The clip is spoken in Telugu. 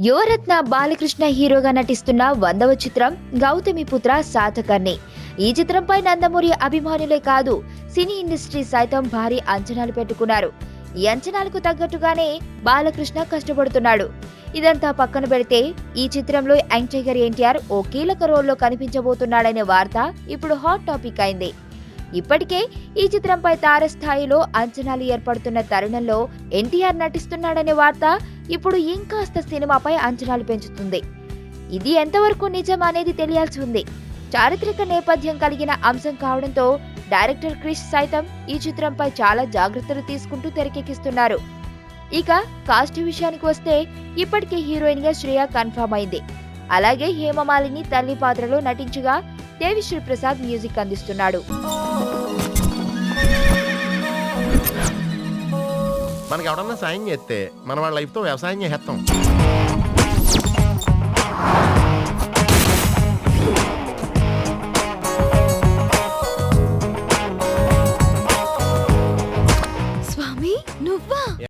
యువరత్న బాలకృష్ణ హీరోగా నటిస్తున్న 100వ చిత్రం గౌతమిపుత్ర శాతకర్ణి. ఈ చిత్రంపై నందమూరి అభిమానులే కాదు, సినీ ఇండస్ట్రీ సైతం భారీ అంచనాలు పెట్టుకున్నారు. ఈ అంచనాలకు తగ్గట్టుగానే బాలకృష్ణ కష్టపడుతున్నాడు. ఇదంతా పక్కన పెడితే ఈ చిత్రంలో యంగ్ టైగర్ ఎన్టీఆర్ ఓ కీలక రోల్లో కనిపించబోతున్నాడనే వార్త ఇప్పుడు హాట్ టాపిక్ అయింది. ఇప్పటికే ఈ చిత్రంపై తారస్థాయిలో అంచనాలు ఏర్పడుతున్న తరుణంలో ఎన్టీఆర్ నటిస్తున్నాడనే వార్త ఇప్పుడు ఇంకాస్త సినిమాపై అంచనాలు పెంచుతుంది. ఇది ఎంతవరకు నిజం అనేది తెలియాల్సి ఉంది. చారిత్రక నేపథ్యం కలిగిన అంశం కావడంతో డైరెక్టర్ క్రిష్ సైతం ఈ చిత్రంపై చాలా జాగ్రత్తలు తీసుకుంటూ తెరకెక్కిస్తున్నారు. ఇక కాస్ట్ విషయానికి వస్తే ఇప్పటికే హీరోయిన్ గా శ్రేయ కన్ఫర్మ్ అయింది. అలాగే హేమమాలిని తల్లి పాత్రలో నటించగా దేవిశ్రీ ప్రసాద్ మ్యూజిక్ అందిస్తున్నాడు. మనకి ఎవడన్నా సాయం చేస్తే మన వాళ్ళ లైఫ్తో వ్యవసాయం చేస్తాం.